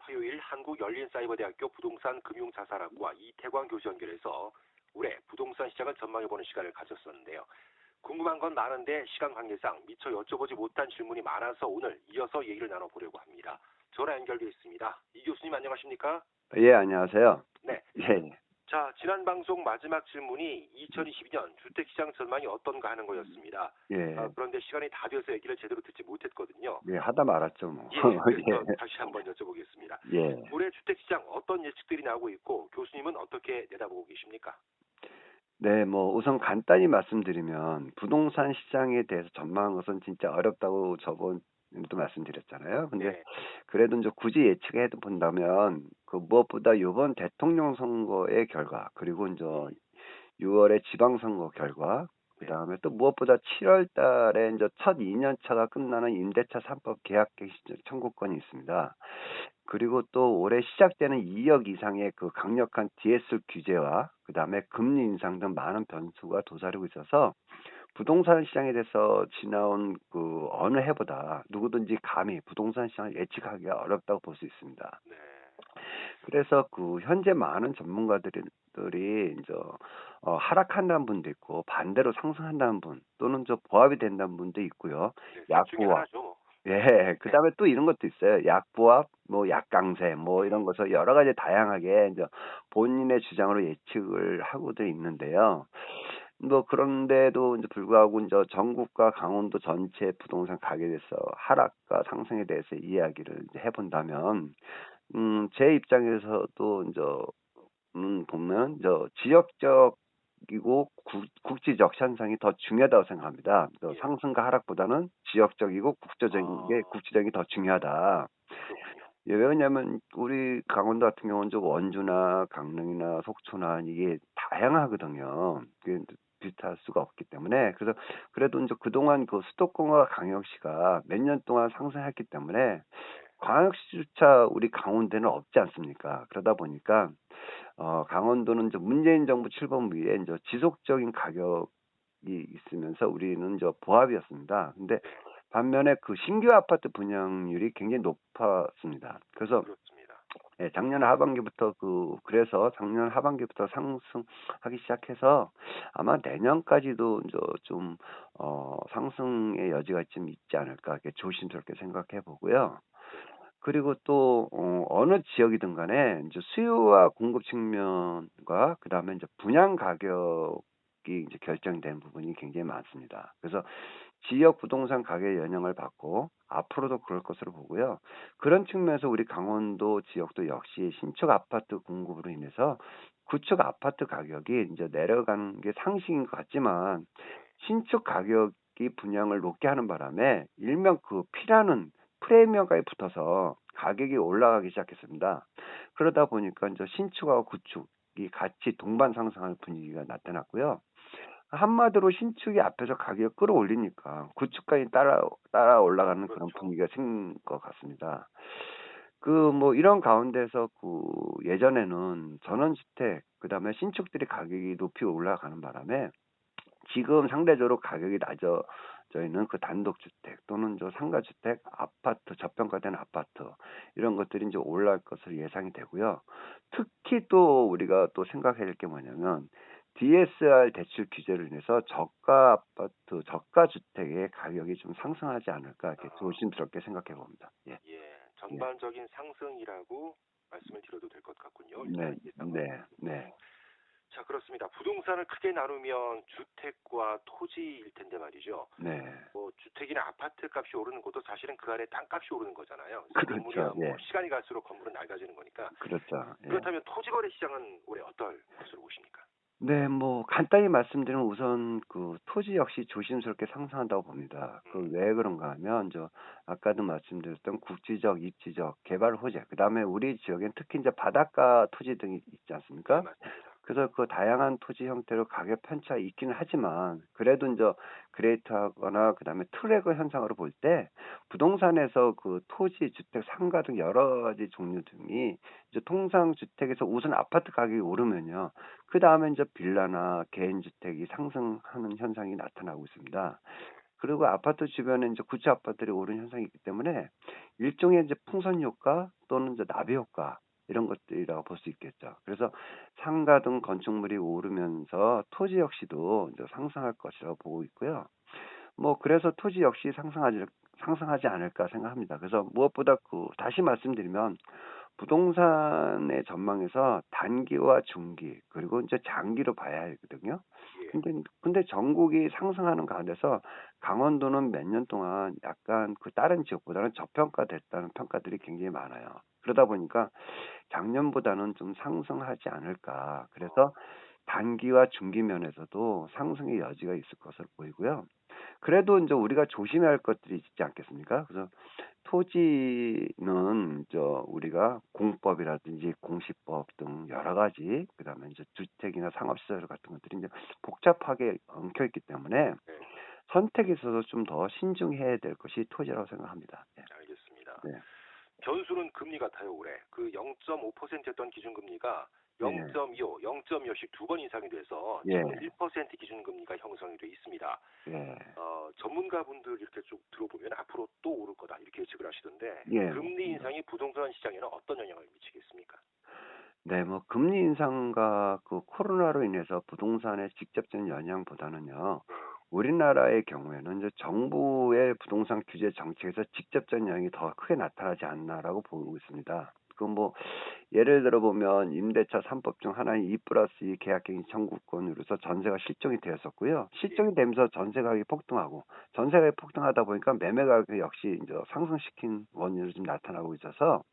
화요일 한국열린사이버대학교 부동산금융자산학과 이태광 교수 연결해서 올해 부동산 시장을 전망해보는 시간을 가졌었는데요. 궁금한 건 많은데 시간 관계상 미처 여쭤보지 못한 질문이 많아서 오늘 이어서 얘기를 나눠보려고 합니다. 전화 연결되어 있습니다. 이 교수님 안녕하십니까? 예, 안녕하세요. 네. 예, 자, 지난 방송 마지막 질문이 2022년 주택시장 전망이 어떤가 하는 거였습니다. 예, 그런데 시간이 다 돼서 얘기를 제대로 듣지 못했거든요. 예, 하다 말았죠, 뭐. 예, 그래서 다시 한번 여쭤보겠습니다. 예, 올해 주택시장 어떤 예측들이 나오고 있고 교수님은 어떻게 내다보고 계십니까? 네, 뭐, 우선 간단히 말씀드리면, 부동산 시장에 대해서 전망한 것은 진짜 어렵다고 저번에도 말씀드렸잖아요. 근데, 네, 그래도 이제 굳이 예측해 본다면, 그 무엇보다 이번 대통령 선거의 결과, 그리고 이제 6월에 지방선거 결과, 그 네, 다음에 또 무엇보다 7월 달에 이제 첫 2년차가 끝나는 임대차 3법 계약 갱신 청구권이 있습니다. 그리고 또 올해 시작되는 2억 이상의 그 강력한 DSR 규제와 그 다음에 금리 인상 등 많은 변수가 도사리고 있어서 부동산 시장에 대해서 지나온 그 어느 해보다 누구든지 감히 부동산 시장을 예측하기가 어렵다고 볼 수 있습니다. 네, 그래서 그 현재 많은 전문가들이 이제 하락한다는 분도 있고 반대로 상승한다는 분 또는 저 보합이 된다는 분도 있고요. 네, 셋 중에 약보합. 하나죠, 뭐. 예, 그 네, 다음에 또 이런 것도 있어요. 약보합, 뭐 약강세, 뭐 이런 음, 것을 여러 가지 다양하게 이제 본인의 주장으로 예측을 하고도 있는데요. 뭐 그런데도 이제 불구하고 이제 전국과 강원도 전체 부동산 가격에 대해서 하락과 상승에 대해서 이야기를 이제 해본다면, 제 입장에서도 이제 보면 저 지역적이고 국지적 현상이 더 중요하다고 생각합니다. 예, 상승과 하락보다는 지역적이고 국제적인 게 아, 국지적인 게 더 중요하다. 그렇군요. 예, 왜냐하면 우리 강원도 같은 경우는 저 원주나 강릉이나 속초나 이게 다양하거든요. 그게 비슷할 수가 없기 때문에 그래서 그래도 이제 그동안 그 수도권과 광역시가 몇 년 동안 상승했기 때문에 네, 광역시조차 우리 강원도는 없지 않습니까? 그러다 보니까 강원도는 이제 문재인 정부 출범 후에 이제 지속적인 가격이 있으면서 우리는 이제 보합이었습니다. 근데 네, 반면에 그 신규 아파트 분양률이 굉장히 높았습니다. 그래서 그렇습니다. 예, 작년 하반기부터 그래서 작년 하반기부터 상승하기 시작해서 아마 내년까지도 이제 좀 상승의 여지가 좀 있지 않을까 이렇게 조심스럽게 생각해 보고요. 네, 그리고 또 어느 지역이든 간에 이제 수요와 공급 측면과 그다음에 이제 분양 가격이 이제 결정되는 부분이 굉장히 많습니다. 그래서 지역 부동산 가격 영향을 받고 앞으로도 그럴 것으로 보고요. 그런 측면에서 우리 강원도 지역도 역시 신축 아파트 공급으로 인해서 구축 아파트 가격이 이제 내려가는 게 상식인 것 같지만 신축 가격이 분양을 높게 하는 바람에 일명 그 피라는 프리미엄가에 붙어서 가격이 올라가기 시작했습니다. 그러다 보니까 이제 신축하고 구축이 같이 동반 상승하는 분위기가 나타났고요. 네, 한마디로 신축이 앞에서 가격을 끌어올리니까 구축까지 따라 올라가는 그런 그렇죠. 분위기가 생긴 것 같습니다. 그 뭐 이런 가운데서 그 예전에는 전원주택 그다음에 신축들이 가격이 높이 올라가는 바람에 지금 상대적으로 가격이 낮아져 있는 그 단독주택 또는 저 상가주택, 아파트, 저평가된 아파트 이런 것들이 이제 올라갈 것으로 예상이 되고요. 특히 또 우리가 또 생각해야 될 게 뭐냐면 DSR 대출 규제로 인해서 저가 아파트, 저가 주택의 가격이 좀 상승하지 않을까 이렇게 아, 조심스럽게 생각해 봅니다. 예, 예, 예, 전반적인 상승이라고 말씀을 드려도 될 것 같군요. 네, 일단은 예상은. 네, 네, 자, 그렇습니다. 부동산을 크게 나누면 주택과 토지일 텐데 말이죠. 네, 뭐 주택이나 아파트 값이 오르는 것도 사실은 그 안에 땅값이 오르는 거잖아요. 그래서 그렇죠, 건물이야 뭐 예, 시간이 갈수록 건물은 낡아지는 거니까. 그렇죠, 예. 그렇다면 토지거래 시장은 올해 어떨 것으로 보십니까? 네, 뭐 간단히 말씀드리면 우선 그 토지 역시 조심스럽게 상승한다고 봅니다. 그 음, 왜 그런가 하면 아까도 말씀드렸던 국지적, 입지적, 개발 호재, 그다음에 우리 지역엔 특히 이제 바닷가 토지 등이 있지 네, 않습니까? 맞습니다. 그래서 그 다양한 토지 형태로 가격 편차가 있기는 하지만 그래도 이제 그레이트하거나 그다음에 트레거 현상으로 볼 때 부동산에서 그 토지, 주택, 상가 등 여러 가지 종류 등이 이제 통상 주택에서 우선 아파트 가격이 오르면요. 그 다음에 이제 빌라나 개인 주택이 상승하는 현상이 나타나고 있습니다. 네, 그리고 아파트 주변에 이제 구치 아파트들이 오른 현상이 있기 때문에 일종의 이제 풍선 효과 또는 이제 나비 효과 이런 것들이라고 볼 수 있겠죠. 그래서 상가 등 건축물이 오르면서 토지 역시도 이제 상승할 것이라고 보고 있고요. 뭐 그래서 토지 역시 상승하지 않을까 생각합니다. 그래서 무엇보다 다시 말씀드리면 부동산의 전망에서 단기와 중기 그리고 이제 장기로 봐야 하거든요. 예. 근데 전국이 상승하는 가운데서 강원도는 몇 년 동안 약간 그 다른 지역보다는 저평가됐다는 평가들이 굉장히 많아요. 그러다 보니까 작년보다는 좀 상승하지 않을까. 그래서 단기와 중기 면에서도 상승의 여지가 있을 것으로 보이고요. 그래도 이제 우리가 조심해야 할 것들이 있지 않겠습니까? 그래서 토지는 우리가 공법이라든지 공시법 등 여러 가지, 그다음에 이제 주택이나 상업시설 같은 것들이 이제 복잡하게 엉켜 있기 때문에 네. 선택에 있어서 좀 더 신중해야 될 것이 토지라고 생각합니다. 네. 알겠습니다. 네. 변수는 금리 같아요, 올해. 그 0.5%였던 기준금리가 예. 0.25, 0.25씩 두 번 인상이 돼서 지금은 예. 1% 기준금리가 형성이 돼 있습니다. 예. 전문가분들 이렇게 쭉 들어보면 앞으로 또 오를 거다 이렇게 예측을 하시던데 예. 금리 맞습니다. 인상이 부동산 시장에는 어떤 영향을 미치겠습니까? 네, 뭐 금리 인상과 코로나로 인해서 부동산의 직접적인 영향보다는요. 네, 우리나라의 경우에는 이제 정부의 부동산 규제 정책에서 직접적인 영향이 더 크게 나타나지 않나라고 보고 있습니다. 뭐 예를 들어 보면 임대차 3법 중 하나인 2+2 계약갱신 청구권으로서 전세가 실종이 되었었고요. 예, 실종이 되면서 전세 가격이 폭등하고 전세 가격이 폭등하다 보니까 매매 가격이 역시 이제 상승시킨 원인으로 좀 나타나고 있어서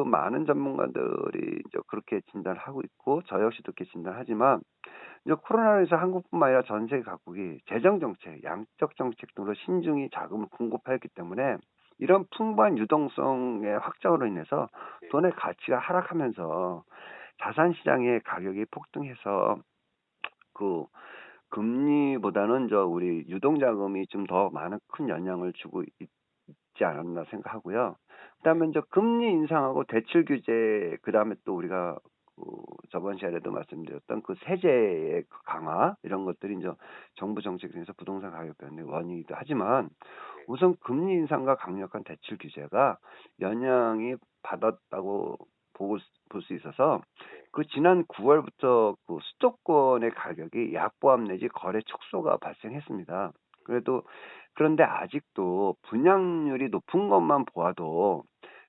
많은 전문가들이 이제 그렇게 진단을 하고 있고 저 역시도 그렇게 진단하지만 이제 코로나로 인해서 한국뿐만 아니라 전 세계 각국이 재정 정책, 양적 정책 등으로 신중히 자금을 공급하였기 때문에 이런 풍부한 유동성의 확장으로 인해서 예, 돈의 가치가 하락하면서 자산 시장의 가격이 폭등해서 그 금리보다는 우리 유동 자금이 좀 더 많은 큰 영향을 주고 있지 않았나 생각하고요. 네, 그다음에 이제 금리 인상하고 대출 규제, 그다음에 또 우리가 그 저번 시간에도 말씀드렸던 세제의 강화 이런 것들이 이제 정부 정책에서 부동산 가격 변동의 원인이기도 하지만 네, 우선 금리 인상과 강력한 대출 규제가 영향이 받았다고 볼 수 있어서 네, 지난 9월부터 수도권의 가격이 약보합 내지 거래 축소가 발생했습니다. 그런데 아직도 분양률이 높은 것만 보아도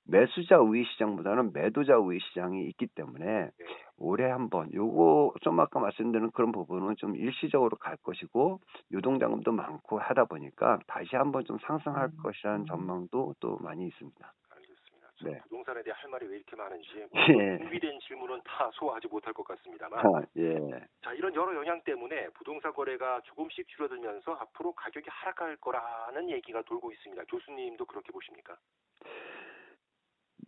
매수자 우위 시장보다는 매도자 우위 시장이 있기 때문에 네. 올해 한번 요거 좀 아까 말씀드린 그런 부분은 좀 일시적으로 갈 것이고 유동자금도 많고 하다 보니까 다시 한번 좀 상승할 것이라는 전망도 또 많이 있습니다. 알겠습니다. 참 네. 부동산에 대해 할 말이 왜 이렇게 많은지 뭐 예. 준비된 질문은 다 소화하지 못할 것 같습니다만 아, 예. 자, 이런 여러 영향 때문에 부동산 거래가 조금씩 줄어들면서 앞으로 가격이 하락할 거라는 얘기가 돌고 있습니다. 교수님도 그렇게 보십니까?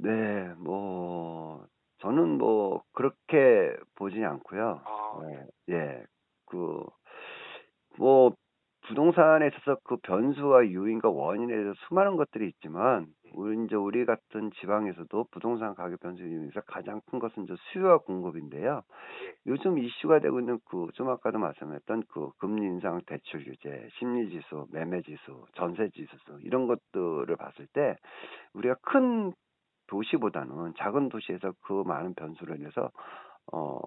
네. 저는 그렇게 보지 않고요. 아, 예. 예. 그 뭐 부동산에 있어서 변수와 요인과 원인에 대해서 수많은 것들이 있지만 우리 같은 지방에서도 부동산 가격 변수 요인에서 가장 큰 것은 이제 수요와 공급인데요. 예. 요즘 이슈가 되고 있는 좀 아까도 말씀했던 금리 인상, 대출 규제, 심리 지수, 매매 지수, 전세 지수 이런 것들을 봤을 때 우리가 큰 도시보다는 작은 도시에서 많은 변수로 인해서 어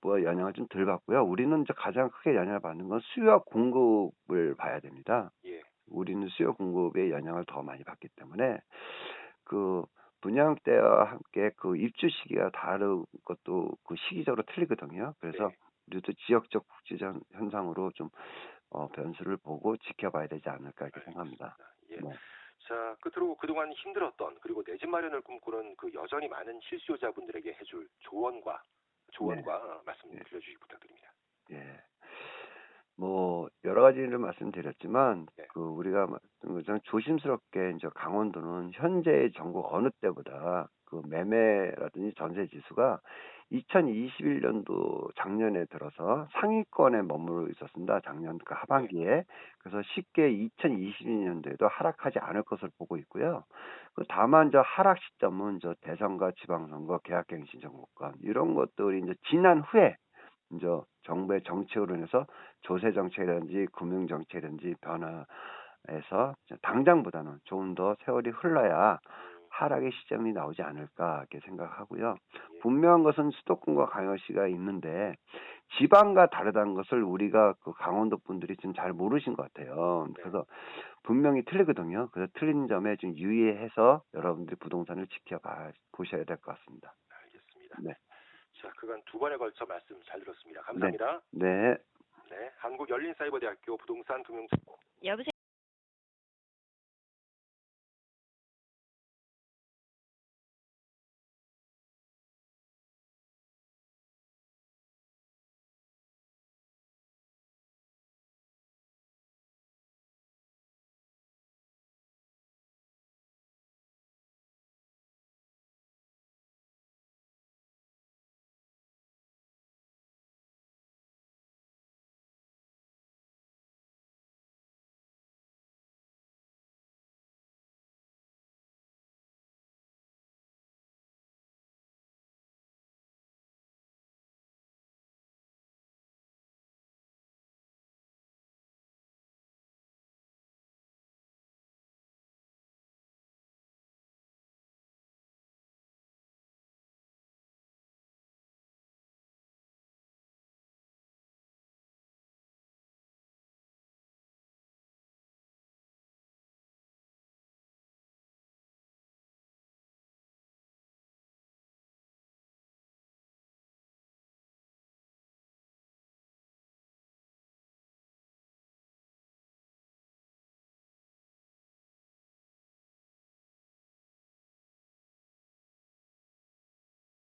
영향을 좀 덜 받고요. 우리는 이제 가장 크게 영향을 받는 건 수요와 공급을 봐야 됩니다. 예. 우리는 수요 공급의 영향을 더 많이 받기 때문에 그 분양 때와 함께 입주 시기가 다른 것도 시기적으로 틀리거든요. 그래서 네. 우리도 지역적 국지적 현상으로 좀 변수를 보고 지켜봐야 되지 않을까 이렇게 생각합니다. 알겠습니다. 예. 네. 자, 끝으로 그동안 힘들었던 그리고 내 집 마련을 꿈꾸는 여전히 많은 실수요자분들에게 해줄 네. 말씀 예. 들려주시기 부탁드립니다. 예. 여러 가지를 말씀드렸지만 네. 우리가 말씀 것처럼 조심스럽게 이제 강원도는 현재 전국 어느 때보다 매매라든지 전세 지수가 2021년도 작년에 들어서 상위권에 머무르고 있었습니다. 작년 네. 하반기에. 그래서 쉽게 2022년도에도 하락하지 않을 것을 보고 있고요. 다만 하락 시점은 대선과 지방선거, 계약갱신 정부권 이런 것들이 이제 지난 후에 이제 정부의 정책으로 인해서 조세 정책이라든지 금융 정책이라든지 변화해서 당장보다는 조금 더 세월이 흘러야 하락의 시점이 나오지 않을까 이렇게 생각하고요. 예. 분명한 것은 수도권과 광역시가 있는데 지방과 다르다는 것을 우리가 그 강원도 분들이 좀 잘 모르신 것 같아요. 네. 그래서 분명히 틀리거든요. 그래서 틀린 점에 좀 유의해서 여러분들이 부동산을 보셔야 될 것 같습니다. 알겠습니다. 네. 자, 그간 두 번에 걸쳐 말씀 잘 들었습니다. 네. 감사합니다. 네. 네, 한국열린사이버대학교 부동산 금융 여보세요?